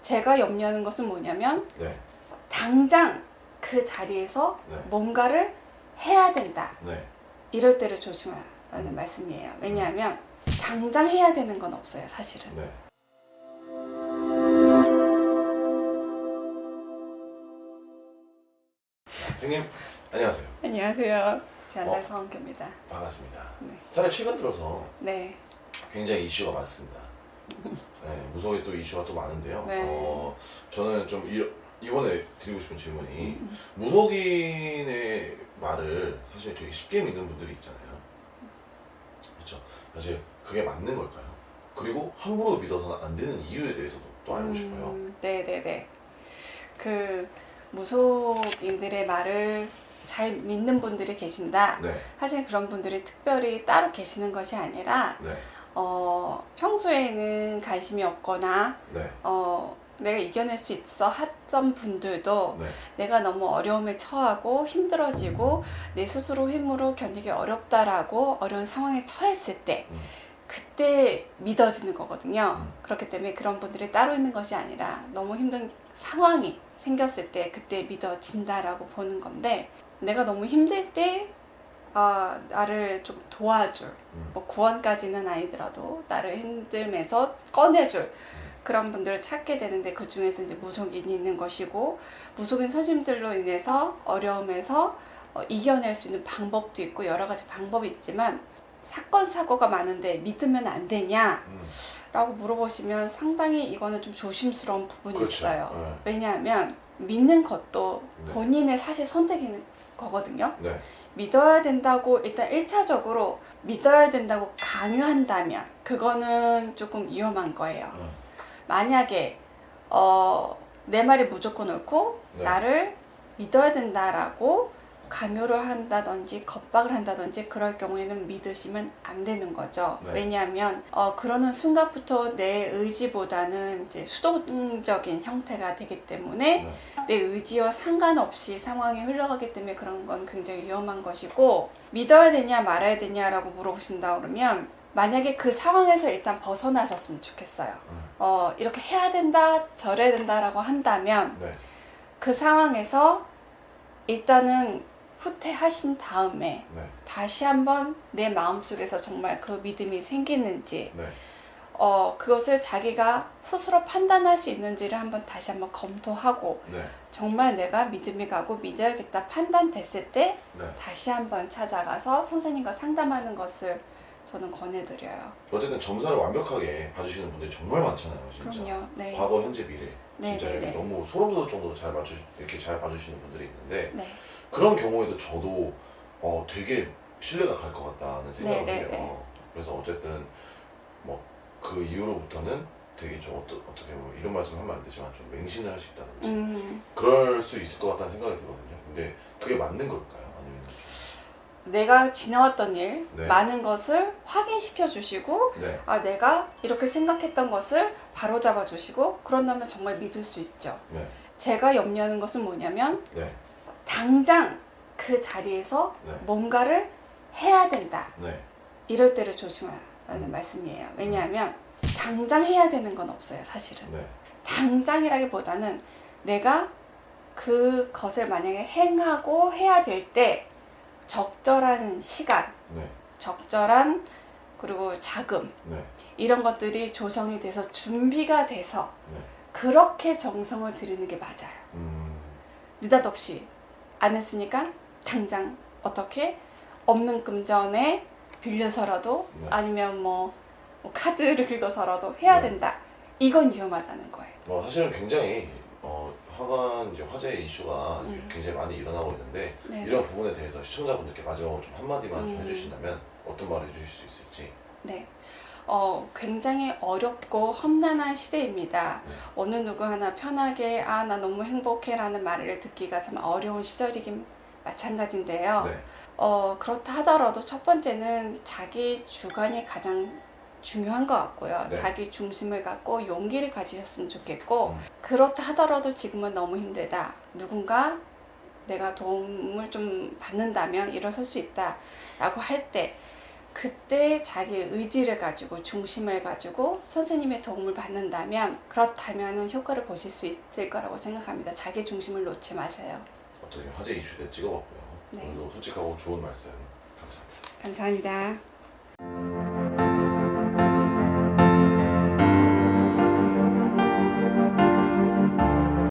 제가 염려하는 것은 뭐냐면 네. 당장 그 자리에서 네. 뭔가를 해야 된다. 네. 이럴 때를 조심하라는 말씀이에요. 왜냐하면 당장 해야 되는 건 없어요, 사실은. 네. 선생님 안녕하세요. 안녕하세요. 제안달 성원교입니다. 반갑습니다. 네. 사실 최근 들어서 네. 굉장히 이슈가 많습니다. 네, 무속의 또 이슈가 또 많은데요. 네. 저는 좀 이번에 드리고 싶은 질문이 무속인의 말을 사실 되게 쉽게 믿는 분들이 있잖아요. 그렇죠? 사실 그게 맞는 걸까요? 그리고 함부로 믿어서는 안 되는 이유에 대해서도 또 알고 싶어요. 네네네. 그 무속인들의 말을 잘 믿는 분들이 계신다. 네. 사실 그런 분들이 특별히 따로 계시는 것이 아니라 네. 평소에는 관심이 없거나 네. 내가 이겨낼 수 있어 했던 분들도 네. 내가 너무 어려움에 처하고 힘들어지고 내 스스로 힘으로 견디기 어렵다라고 어려운 상황에 처했을 때 그때 믿어지는 거거든요. 그렇기 때문에 그런 분들이 따로 있는 것이 아니라 너무 힘든 상황이 생겼을 때 그때 믿어진다라고 보는 건데, 내가 너무 힘들 때 나를 좀 도와줄, 뭐 구원까지는 아니더라도 나를 힘듦에서 꺼내줄 그런 분들을 찾게 되는데, 그 중에서 이제 무속인이 있는 것이고, 무속인 선생님들로 인해서 어려움에서 이겨낼 수 있는 방법도 있고 여러 가지 방법이 있지만, 사건 사고가 많은데 믿으면 안 되냐? 라고 물어보시면 상당히 이거는 좀 조심스러운 부분이 그렇죠. 있어요. 네. 왜냐하면 믿는 것도 네. 본인의 사실 선택인 거거든요. 네. 믿어야 된다고 일단 1차적으로 믿어야 된다고 강요한다면 그거는 조금 위험한 거예요. 만약에 내 말이 무조건 옳고 네. 나를 믿어야 된다라고 강요를 한다든지 겁박을 한다든지 그럴 경우에는 믿으시면 안 되는 거죠. 네. 왜냐하면 그러는 순간부터 내 의지보다는 이제 수동적인 형태가 되기 때문에 네. 내 의지와 상관없이 상황이 흘러가기 때문에 그런 건 굉장히 위험한 것이고, 믿어야 되냐 말아야 되냐라고 물어보신다 그러면 만약에 그 상황에서 일단 벗어나셨으면 좋겠어요. 이렇게 해야 된다 저래야 된다라고 한다면 네. 그 상황에서 일단은 후퇴하신 다음에 네. 다시 한번 내 마음속에서 정말 그 믿음이 생기는지, 네. 그것을 자기가 스스로 판단할 수 있는지를 다시 한번 검토하고, 네. 정말 내가 믿음이 가고 믿어야겠다 판단됐을 때 네. 다시 한번 찾아가서 선생님과 상담하는 것을 저는 권해드려요. 어쨌든 점사를 완벽하게 봐주시는 분들이 정말 많잖아요, 진짜. 그럼요. 네. 과거, 현재, 미래. 네, 진짜 네, 네. 너무 소름 돋을 정도로 이렇게 잘 봐주시는 분들이 있는데, 네. 그런 경우에도 저도 되게 신뢰가 갈 것 같다는 생각을 네, 네, 해요. 네. 그래서 어쨌든 뭐 그 이후로부터는 되게 좀 어떻게 보면 이런 말씀 하면 안 되지만 좀 맹신을 할 수 있다든지 그럴 수 있을 것 같다는 생각이 들거든요. 근데 그게 맞는 걸까요? 아니면 내가 지나왔던 일, 네. 많은 것을 확인시켜 주시고, 네. 내가 이렇게 생각했던 것을 바로잡아 주시고, 그런다면 정말 믿을 수 있죠. 네. 제가 염려하는 것은 뭐냐면 네. 당장 그 자리에서 네. 뭔가를 해야 된다. 네. 이럴 때를 조심하라는 말씀이에요. 왜냐하면 당장 해야 되는 건 없어요, 사실은. 네. 당장이라기보다는 내가 그것을 만약에 행하고 해야 될 때 적절한 시간, 네. 적절한 그리고 자금, 네. 이런 것들이 조성이 돼서 준비가 돼서 네. 그렇게 정성을 들이는 게 맞아요. 느닷없이 안 했으니까 당장 어떻게 없는 금전에 빌려서라도 네. 아니면 뭐 카드를 긁어서라도 해야 네. 된다. 이건 위험하다는 거예요. 사실은 굉장히 화관 이제 화제 이슈가 굉장히 많이 일어나고 있는데, 네. 이런 부분에 대해서 시청자분들께 마지막으로 좀 한마디만 좀 해주신다면 어떤 말을 해주실 수 있을지. 네. 굉장히 어렵고 험난한 시대입니다. 어느 누구 하나 편하게 나 너무 행복해 라는 말을 듣기가 참 어려운 시절이긴 마찬가지인데요. 네. 그렇다 하더라도 첫 번째는 자기 주관이 가장 중요한 것 같고요. 네. 자기 중심을 갖고 용기를 가지셨으면 좋겠고, 그렇다 하더라도 지금은 너무 힘들다. 누군가 내가 도움을 좀 받는다면 일어설 수 있다 라고 할 때 그때 자기 의지를 가지고 중심을 가지고 선생님의 도움을 받는다면 그렇다면 효과를 보실 수 있을 거라고 생각합니다. 자기 중심을 놓지 마세요. 어떻게 화제 이슈에 찍어봤고요. 네. 오늘도 솔직하고 좋은 말씀 감사합니다. 감사합니다.